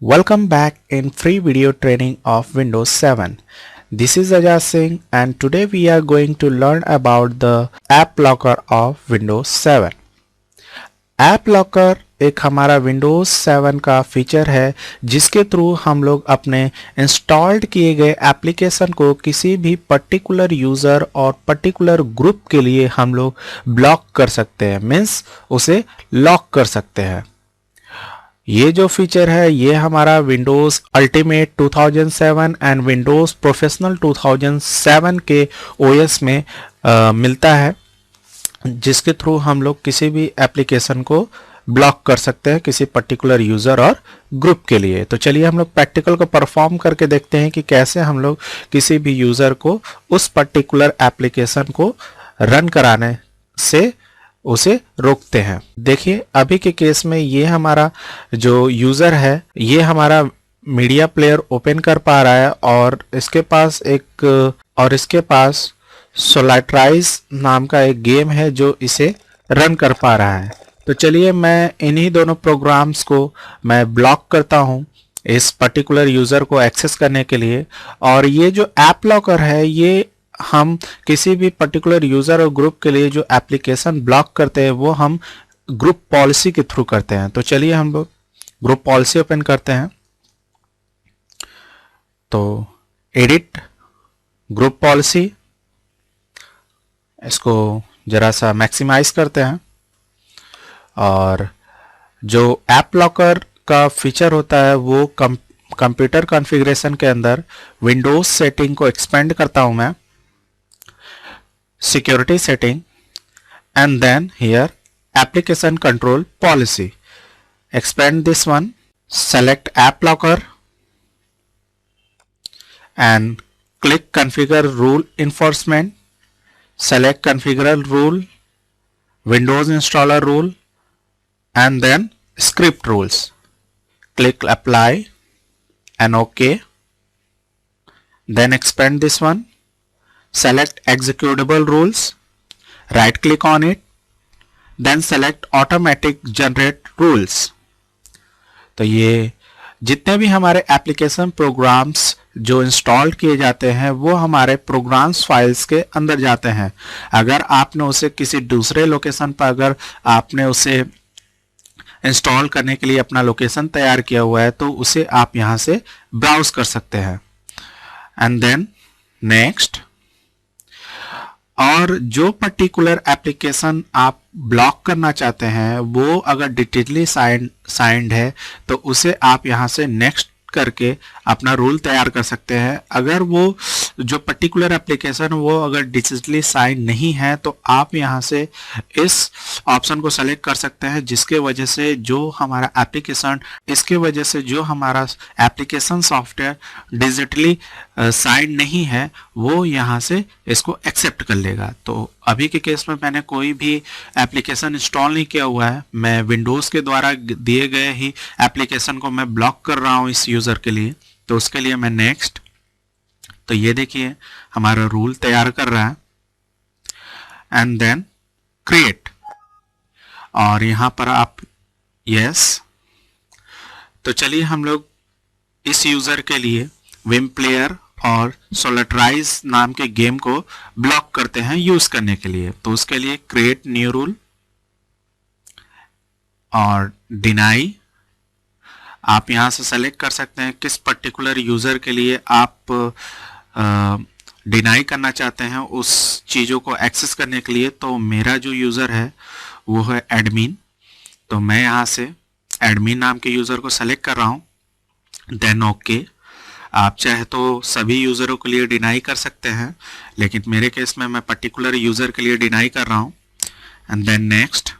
Welcome back in free video training of Windows 7. This is Ajay Singh and today we are going to learn about the App Locker of Windows 7. App Locker एक हमारा Windows 7 का feature है जिसके through हम लोग अपने installed किए गए एप्लीकेशन को किसी भी पर्टिकुलर यूज़र और पर्टिकुलर ग्रुप के लिए हम लोग ब्लॉक कर सकते हैं, मीन्स उसे लॉक कर सकते हैं। ये जो फीचर है ये हमारा Windows ultimate 2007 and Windows professional 2007 के ओएस में मिलता है, जिसके थ्रू हम लोग किसी भी एप्लीकेशन को ब्लॉक कर सकते हैं किसी पर्टिकुलर यूज़र और ग्रुप के लिए। तो चलिए हम लोग प्रैक्टिकल को परफॉर्म करके देखते हैं कि कैसे हम लोग किसी भी यूज़र को उस पर्टिकुलर एप्लीकेशन को रन कराने से उसे रोकते हैं। देखिए अभी के केस में ये हमारा जो यूज़र है ये हमारा मीडिया प्लेयर ओपन कर पा रहा है और इसके पास सोलाइट्राइज नाम का एक गेम है जो इसे रन कर पा रहा है। तो चलिए मैं इन्हीं दोनों प्रोग्राम्स को मैं ब्लॉक करता हूं इस पर्टिकुलर यूज़र को एक्सेस करने के लिए। और ये जो ऐप लॉकर है ये हम किसी भी पर्टिकुलर यूज़र और ग्रुप के लिए जो एप्लीकेशन ब्लॉक करते हैं वो हम ग्रुप पॉलिसी के थ्रू करते हैं। तो चलिए हम लोग ग्रुप पॉलिसी ओपन करते हैं। तो एडिट ग्रुप पॉलिसी, इसको जरा सा मैक्सिमाइज करते हैं और जो ऐप लॉकर का फीचर होता है वो कंप्यूटर कॉन्फ़िगरेशन के अंदर विंडोज़ सेटिंग को एक्सपेंड करता हूं मैं, security setting, and then here application control policy. Expand this one, select app locker and click configure rule enforcement, select configure rule, Windows installer rule, and then script rules. Click apply and OK. Then expand this one, select executable rules, right click on it, then select automatic generate rules. तो ये जितने भी हमारे application programs जो install किए जाते हैं वो हमारे प्रोग्राम्स फाइल्स के अंदर जाते हैं। अगर आपने उसे किसी दूसरे लोकेशन पर अगर आपने उसे इंस्टॉल करने के लिए अपना लोकेशन तैयार किया हुआ है तो उसे आप यहाँ से ब्राउज कर सकते हैं। एंड देन नेक्स्ट, और जो पर्टिकुलर एप्लीकेशन आप ब्लॉक करना चाहते हैं वो अगर डिजिटली साइंड है तो उसे आप यहाँ से नेक्स्ट करके अपना रूल तैयार कर सकते हैं। अगर वो जो पर्टिकुलर एप्लीकेशन वो अगर डिजिटली साइन नहीं है तो आप यहाँ से इस ऑप्शन को सेलेक्ट कर सकते हैं, जिसके वजह से जो हमारा एप्लीकेशन सॉफ्टवेयर डिजिटली साइन नहीं है वो यहाँ से इसको एक्सेप्ट कर लेगा। तो अभी के केस में मैंने कोई भी एप्लीकेशन इंस्टॉल नहीं किया हुआ है, मैं विंडोज़ के द्वारा दिए गए ही एप्लीकेशन को मैं ब्लॉक कर रहा हूँ इस यूज़र के लिए। तो उसके लिए मैं नेक्स्ट, तो ये देखिए हमारा रूल तैयार कर रहा है एंड देन क्रिएट, और यहाँ पर आप यस। तो चलिए हम लोग इस यूज़र के लिए विम प्लेयर और सोलाइट्राइज नाम के गेम को ब्लॉक करते हैं यूज करने के लिए। तो उसके लिए क्रिएट न्यू रूल और डिनाई, आप यहां से सेलेक्ट कर सकते हैं किस पर्टिकुलर यूजर के लिए आप डिनाई करना चाहते हैं उस चीजों को एक्सेस करने के लिए। तो मेरा जो यूजर है वो है एडमिन, तो मैं यहां से एडमिन नाम के यूजर को सेलेक्ट कर रहा हूं, देन ओके। आप चाहे तो सभी यूज़रों के लिए डिनाई कर सकते हैं, लेकिन मेरे केस में मैं पर्टिकुलर यूज़र के लिए डिनाई कर रहा हूं एंड देन नेक्स्ट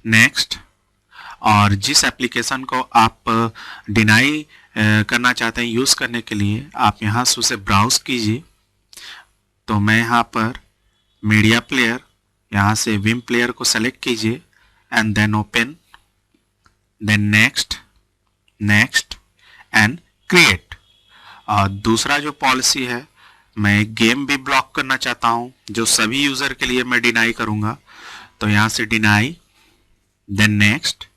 नेक्स्ट। और जिस एप्लीकेशन को आप डिनाई करना चाहते हैं यूज़ करने के लिए आप यहाँ से उसे ब्राउज कीजिए। तो मैं यहाँ पर मीडिया प्लेयर, यहाँ से विम प्लेयर को सेलेक्ट कीजिए and then open, then next next and create. और दूसरा जो पॉलिसी है, मैं एक गेम भी ब्लॉक करना चाहता हूं जो सभी यूजर के लिए मैं डिनाई करूंगा। तो यहां से डिनाई, देन नेक्स्ट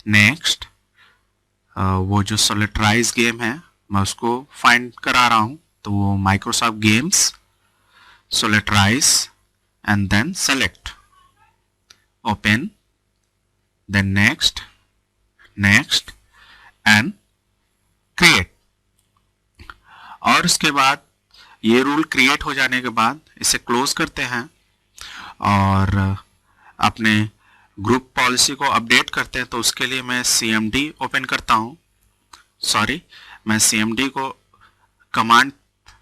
नेक्स्ट वो जो सोलेटराइज गेम है मैं उसको फाइंड करा रहा हूँ। तो वो Microsoft games, solitaire and then select, open, then next, next and create. और उसके बाद ये रूल क्रिएट हो जाने के बाद इसे क्लोज करते हैं और अपने ग्रुप पॉलिसी को अपडेट करते हैं। तो उसके लिए मैं CMD ओपन करता हूँ। सॉरी, मैं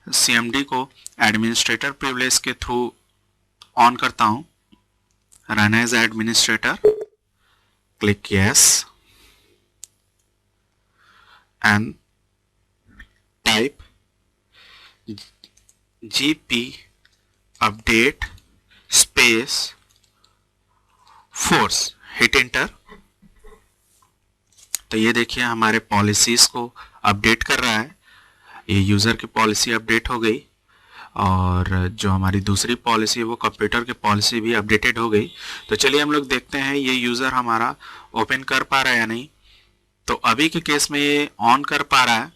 CMD को एडमिनिस्ट्रेटर प्रिविलेज के थ्रू ऑन करता हूँ। Run as administrator, click yes and type GP update space force, hit enter. तो ये देखिए हमारे पॉलिसीज को अपडेट कर रहा है। ये यूज़र की पॉलिसी अपडेट हो गई और जो हमारी दूसरी पॉलिसी है वो कंप्यूटर की पॉलिसी भी अपडेटेड हो गई। तो चलिए हम लोग देखते हैं ये यूज़र हमारा ओपन कर पा रहा है या नहीं। तो अभी के केस में ये ऑन कर पा रहा है।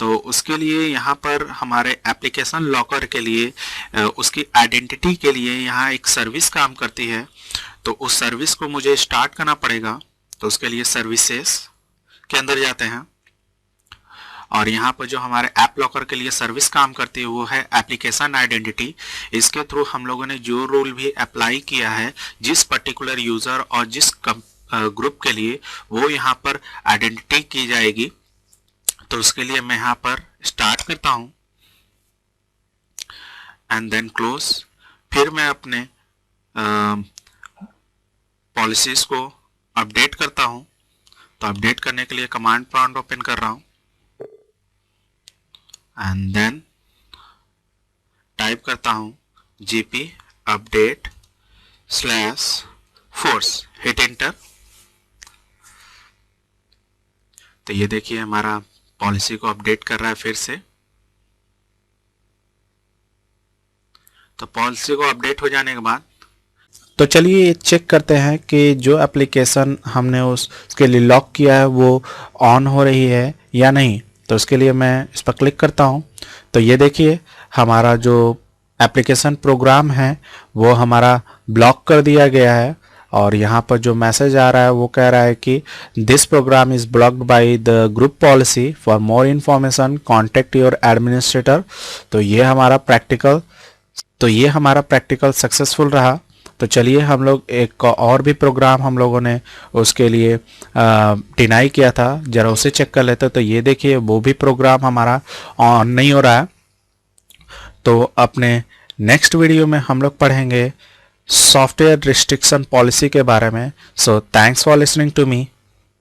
तो उसके लिए यहाँ पर हमारे एप्लीकेशन लॉकर के लिए उसकी आइडेंटिटी के लिए यहाँ एक सर्विस काम करती है। तो उस सर्विस को मुझे स्टार्ट करना पड़ेगा। तो उसके लिए सर्विसेज के अंदर जाते हैं और यहाँ पर जो हमारे ऐप लॉकर के लिए सर्विस काम करती है वो है एप्लीकेशन आइडेंटिटी। इसके थ्रू हम लोगों ने जो रूल भी अप्लाई किया है जिस पर्टिकुलर यूज़र और जिस ग्रुप के लिए, वो यहाँ पर आइडेंटिटी की जाएगी। तो उसके लिए मैं यहाँ पर स्टार्ट करता हूँ एंड देन क्लोज। फिर मैं अपने पॉलिसीज को अपडेट करता हूँ। तो अपडेट करने के लिए कमांड प्रॉम्प्ट ओपन कर रहा हूँ एंड देन टाइप करता हूँ GP update /force, hit enter. तो ये देखिए हमारा पॉलिसी को अपडेट कर रहा है फिर से। तो पॉलिसी को अपडेट हो जाने के बाद तो चलिए चेक करते हैं कि जो एप्लीकेशन हमने उसके लिए लॉक किया है वो ऑन हो रही है या नहीं। तो उसके लिए मैं इस पर क्लिक करता हूँ। तो ये देखिए हमारा जो एप्लीकेशन प्रोग्राम है वो हमारा ब्लॉक कर दिया गया है और यहाँ पर जो मैसेज आ रहा है वो कह रहा है कि this program is blocked by the group policy, for more information contact your administrator. तो ये हमारा प्रैक्टिकल सक्सेसफुल रहा। तो चलिए हम लोग एक और भी प्रोग्राम हम लोगों ने उसके लिए डिनाई किया था, जरा उसे चेक कर लेते। तो ये देखिए वो भी प्रोग्राम हमारा ऑन नहीं हो रहा है। तो अपने नेक्स्ट वीडियो में हम लोग पढ़ेंगे सॉफ्टवेयर रिस्ट्रिक्शन पॉलिसी के बारे में। So thanks for listening to me.